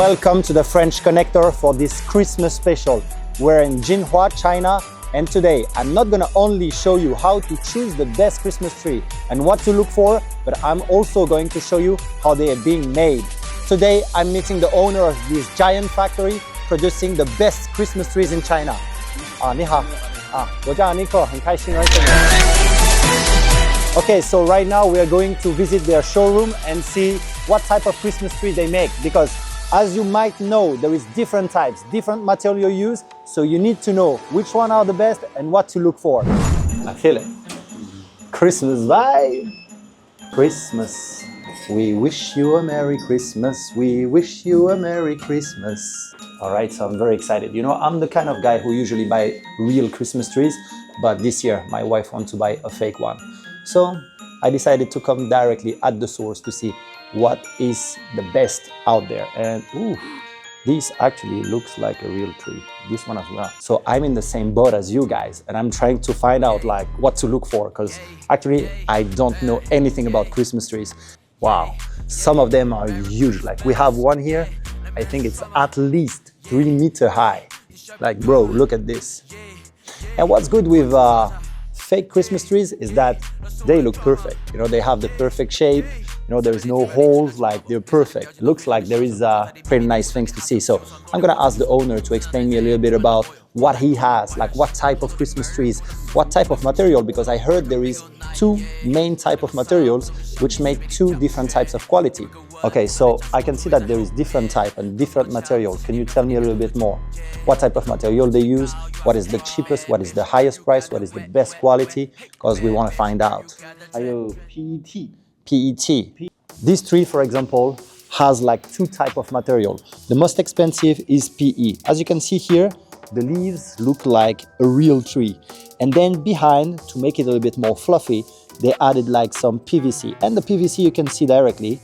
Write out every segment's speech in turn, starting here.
Welcome to the French Connector for this Christmas special. We're in Jinhua, China, and today I'm not gonna only show you how to choose the best Christmas tree and what to look for, but I'm also going to show you how they are being made. Today I'm meeting the owner of this giant factory producing the best Christmas trees in China. 你好，我叫 Nico， 很开心认识你。Okay, so right now we are going to visit their showroom and see what type of Christmas tree they make, because as you might know, there is different types, different material used, so you need to know which one are the best and what to look for. I feel it. Christmas vibe. Christmas. We wish you a Merry Christmas. We wish you a Merry Christmas. All right, so I'm very excited. You know, I'm the kind of guy who usually buy real Christmas trees, but this year my wife wants to buy a fake one. So I decided to come directly at the source to see what is the best out there. And ooh, this actually looks like a real tree. This one as well. So I'm in the same boat as you guys, and I'm trying to find out like what to look for, because actually I don't know anything about Christmas trees. Wow, some of them are huge. Like we have one here, I think it's at least 3 meters high. Like bro, look at this. And what's good with fake Christmas trees is that they look perfect. You know, they have the perfect shape. You know, there's no holes, like they're perfect. It looks like there is pretty nice things to see. So I'm gonna ask the owner to explain me a little bit about what he has, like what type of Christmas trees, what type of material, because I heard there is 2 main type of materials which make 2 different types of quality. Okay, so I can see that there is different type and different material. Can you tell me a little bit more? What type of material they use? What is the cheapest? What is the highest price? What is the best quality? Because we want to find out. PET. PET. This tree, for example, has like 2 type of material. The most expensive is PE. As you can see here, the leaves look like a real tree. And then behind, to make it a little bit more fluffy, they added like some PVC. And the PVC you can see directly,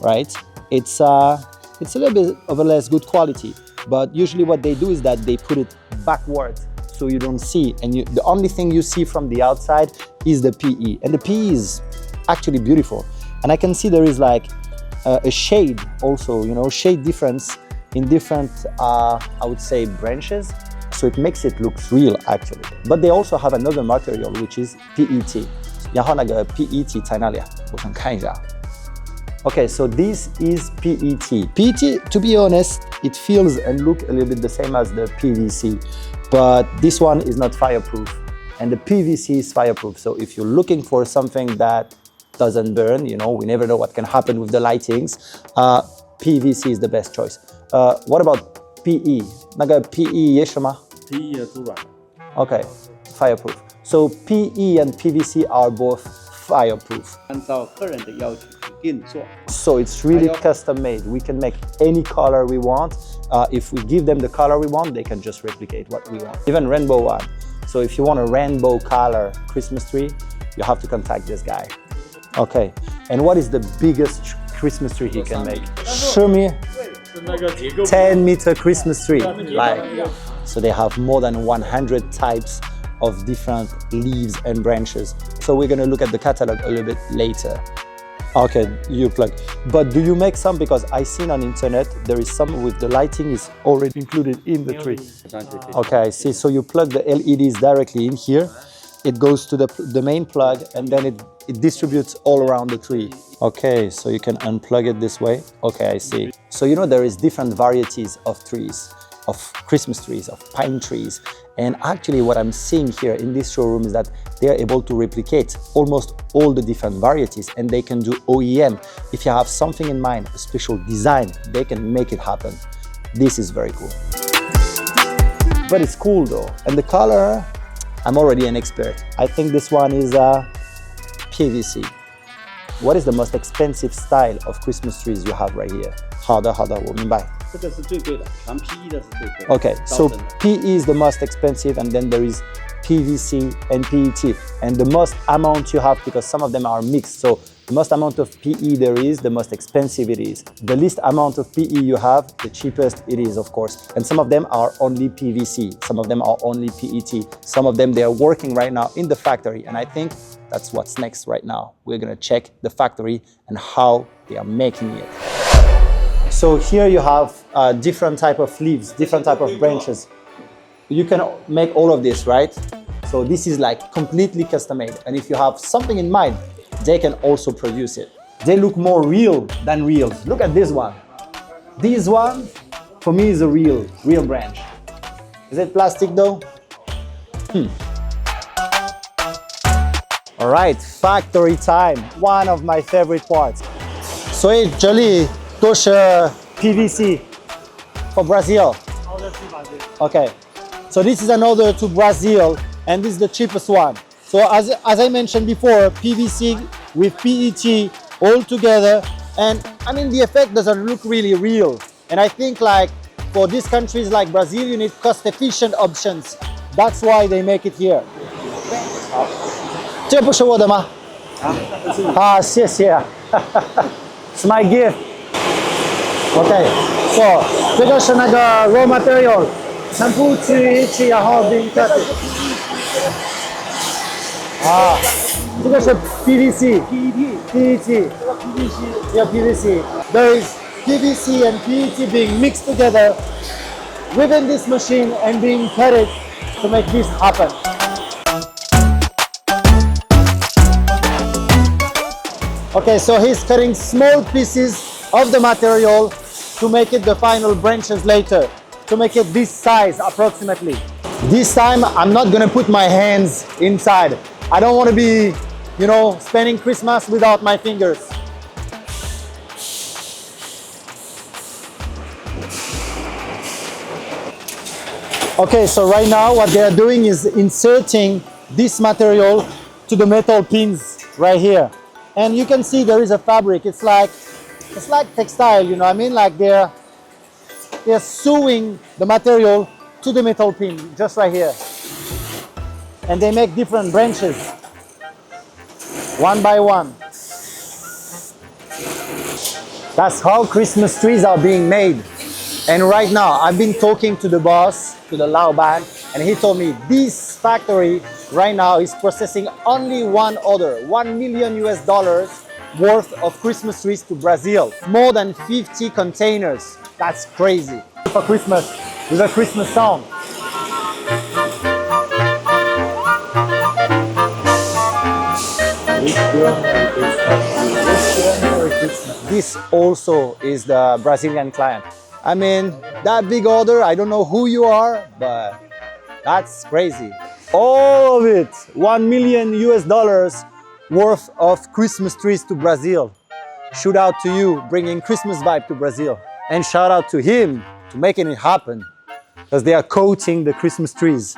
right? It's a little bit of a less good quality. But usually what they do is that they put it backwards so you don't see. And the only thing you see from the outside is the PE. And the PE is actually beautiful. And I can see there is like a shade also, you know, shade difference in different, I would say, branches. So it makes it look real actually. But they also have another material which is PET. 然后那个 PET 在哪里啊？我想看一下。Okay, so this is PET. PET, to be honest, it feels and look a little bit the same as the PVC, but this one is not fireproof, and the PVC is fireproof. So if you're looking for something that doesn't burn, you know, we never know what can happen with the lightings, PVC is the best choice. What about PE? 那个 PE 也是吗？ PE 都软。 Okay, fireproof. So PE and PVC are both fireproof. 按照客人的要求去定做。 So it's really custom made. We can make any color we want. If we give them the color we want, they can just replicate what we want. Even rainbow one. So if you want a rainbow color Christmas tree, you have to contact this guy. Okay. And what is the biggest Christmas tree he can make? Show me. 10-meter Christmas tree. Like, so they have more than 100 types of different leaves and branches. So we're gonna look at the catalog a little bit later. Okay, you plug. But do you make some? Because I seen on internet there is some with the lighting is already included in the tree. Okay, I see. So you plug the LEDs directly in here. It goes to the main plug, and then it distributes all around the tree. Okay, so you can unplug it this way. Okay, I see. So you know there is different varieties of trees, of Christmas trees, of pine trees. And actually what I'm seeing here in this showroom is that they are able to replicate almost all the different varieties, and they can do OEM. If you have something in mind, a special design, they can make it happen. This is very cool. But it's cool though. And the color, I'm already an expert. I think this one is PVC. What is the most expensive style of Christmas trees you have right here? 好的，我明白。这个是最贵的，全 PE 的是最贵的。 Okay, so PE is the most expensive, and then there is PVC and PET. And the most amount you have, because some of them are mixed. So the most amount of PE there is, the most expensive it is. The least amount of PE you have, the cheapest it is, of course. And some of them are only PVC. Some of them are only PET. Some of them, they are working right now in the factory. And I think that's what's next right now. We're gonna check the factory and how they are making it. So here you have different type of leaves, different type of branches. You can make all of this, right? So this is like completely custom made. And if you have something in mind, they can also produce it. They look more real than real. Look at this one. This one, for me, is a real branch. Is it plastic though? All right, factory time. One of my favorite parts. So it's jolly touch PVC for Brazil. Okay, so this is an order to Brazil, and this is the cheapest one. So as I mentioned before, PVC with PET all together, and I mean the effect doesn't look really real. And I think like for these countries like Brazil, you need cost-efficient options. That's why they make it here. 这不是我的吗？啊，谢谢。It's my gift. Okay, so 这个是那个 raw material， 全部去一起，然后 being cut。啊，这个是 PVC，PET，yeah PVC. There is PVC and PET being mixed together within this machine and being cutted to make this happen. Okay, so he's cutting small pieces of the material to make it the final branches later, to make it this size approximately. This time I'm not gonna put my hands inside. I don't want to be, you know, spending Christmas without my fingers. Okay, so right now what they are doing is inserting this material to the metal pins right here. And you can see there is a fabric. It's like textile, you know what I mean? Like they're sewing the material to the metal pin just right here. And they make different branches, one by one. That's how Christmas trees are being made. And right now, I've been talking to the boss, to the Laoban, and he told me this factory right now is processing only one order, $1 million worth of Christmas trees to Brazil. More than 50 containers. That's crazy. For Christmas, with a Christmas song. This also is the Brazilian client. I mean, that big order, I don't know who you are, but that's crazy. All of it, $1 million worth of Christmas trees to Brazil. Shout out to you, bringing Christmas vibe to Brazil. And shout out to him to making it happen, because they are coating the Christmas trees,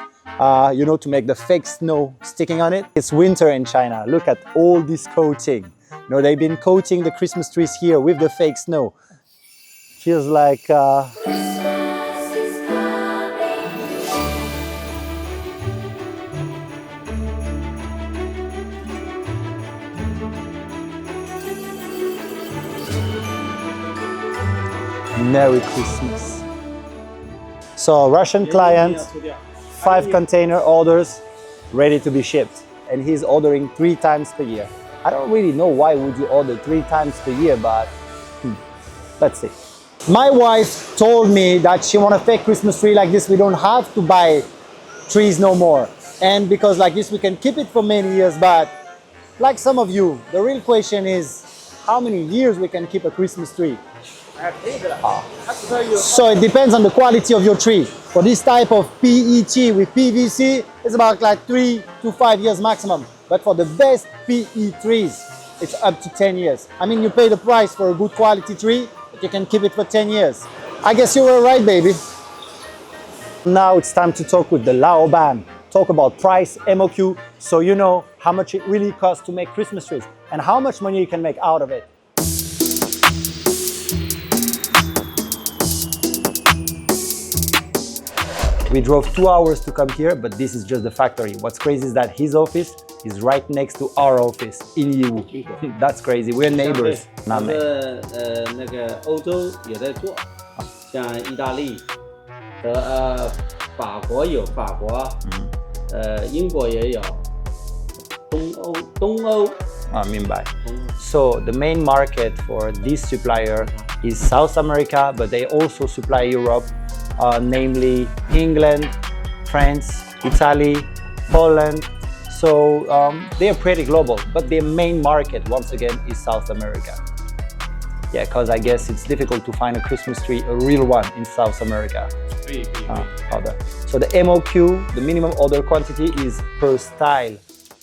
you know, to make the fake snow sticking on it. It's winter in China. Look at all this coating. You know, they've been coating the Christmas trees here with the fake snow. Feels like Merry Christmas. So Russian client, 5 container orders ready to be shipped, and he's ordering 3 times per year. I don't really know why would you order 3 times per year, but let's see. My wife told me that she wants a fake Christmas tree like this. We don't have to buy trees no more, and because like this we can keep it for many years. But like some of you, the real question is how many years we can keep a Christmas tree. So it depends on the quality of your tree. For this type of PET with PVC, it's about like 3 to 5 years maximum. But for the best PE trees, it's up to 10 years. I mean, you pay the price for a good quality tree, but you can keep it for 10 years. I guess you were right, baby. Now it's time to talk with the Laoban. Talk about price, MOQ, so you know how much it really costs to make Christmas trees and how much money you can make out of it. We drove 2 hours to come here, but this is just the factory. What's crazy is that his office is right next to our office in Yiwu. That's crazy. We're neighbors. 那个欧洲也在做，像意大利和法国有法国，英国也有，东欧。明白. So the main market for this supplier is South America, but they also supply Europe, namely England, France, Italy, Poland. So they are pretty global, but their main market, once again, is South America. Yeah, because I guess it's difficult to find a Christmas tree, a real one, in South America. So the MOQ, the minimum order quantity, is per style,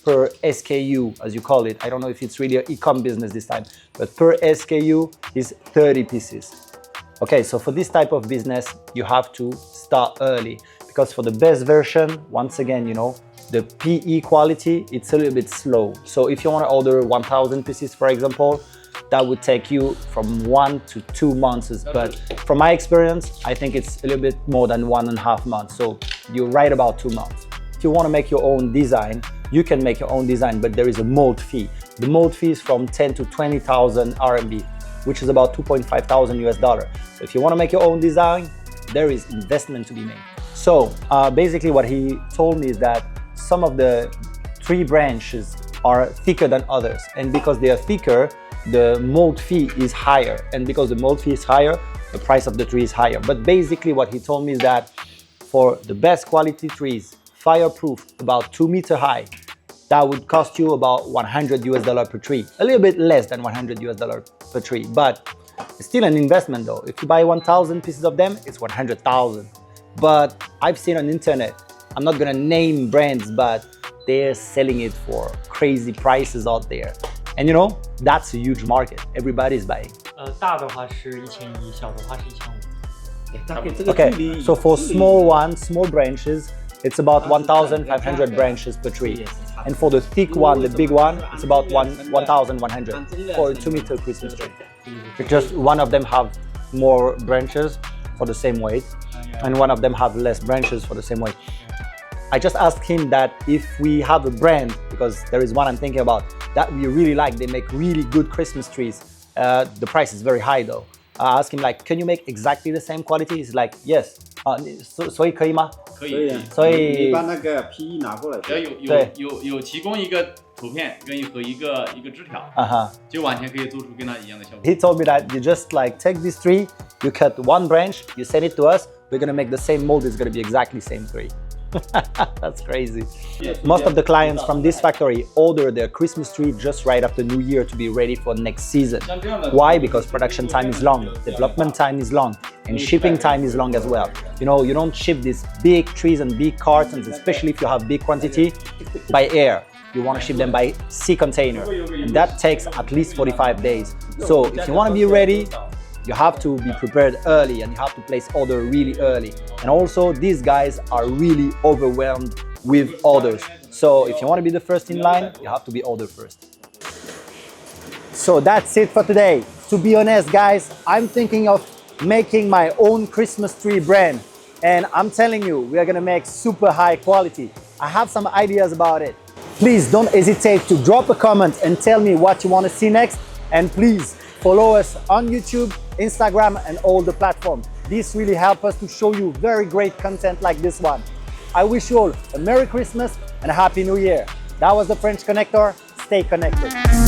per SKU, as you call it. I don't know if it's really an ecom business this time, but per SKU is 30 pieces. Okay, so for this type of business, you have to start early, because for the best version, once again, you know, the PE quality, it's a little bit slow. So if you want to order 1,000 pieces, for example, that would take you from 1 to 2 months. But from my experience, I think it's a little bit more than 1.5 months. So you're right about 2 months. If you want to make your own design, you can make your own design, but there is a mold fee. The mold fee is from 10 to 20,000 RMB, which is about 2.5 thousand US dollar. So if you want to make your own design, there is investment to be made. So basically what he told me is that some of the tree branches are thicker than others. And because they are thicker, the mold fee is higher. And because the mold fee is higher, the price of the tree is higher. But basically what he told me is that for the best quality trees, fireproof, about 2 meters high, that would cost you about 100 US dollar per tree. A little bit less than 100 US dollar per tree, but it's still an investment though. If you buy 1,000 pieces of them, it's 100,000. But I've seen on internet, I'm not gonna name brands, but they're selling it for crazy prices out there. And you know, that's a huge market. Everybody's buying. 大的话是1100，小的话是1500。 Okay, so for small ones, small branches, it's about 1,500 branches per tree. And for the thick one, the big one, it's about 1,100 for a 2-meter Christmas tree. Just one of them have more branches for the same weight, and one of them have less branches for the same weight. I just asked him that if we have a brand, because there is one I'm thinking about, that we really like, they make really good Christmas trees. The price is very high though. I asked him like, can you make exactly the same quality? He's like, yes. 所以可以吗？可以。所以你把那个 PE 拿过来。只要有提供一个图片和一个支条，就完全可以做出跟它一样的效果。He told me that you just like take this tree, you cut one branch, you send it to us, we're gonna make the same mold, it's gonna be exactly same tree. That's crazy. Most of the clients from this factory order their Christmas tree just right after New Year to be ready for next season. Why? Because production time is long, development time is long, and shipping time is long as well. You know, you don't ship these big trees and big cartons, especially if you have big quantity, by air. You want to ship them by sea container, and that takes at least 45 days. So if you want to be ready, you have to be prepared early, and you have to place order really early. And also, these guys are really overwhelmed with orders. So if you want to be the first in line, you have to be ordered first. So that's it for today. To be honest, guys, I'm thinking of making my own Christmas tree brand. And I'm telling you, we are gonna make super high quality. I have some ideas about it. Please don't hesitate to drop a comment and tell me what you want to see next. And please follow us on YouTube, Instagram, and all the platforms. This really helps us to show you very great content like this one. I wish you all a Merry Christmas and a Happy New Year. That was the French Connector. Stay connected.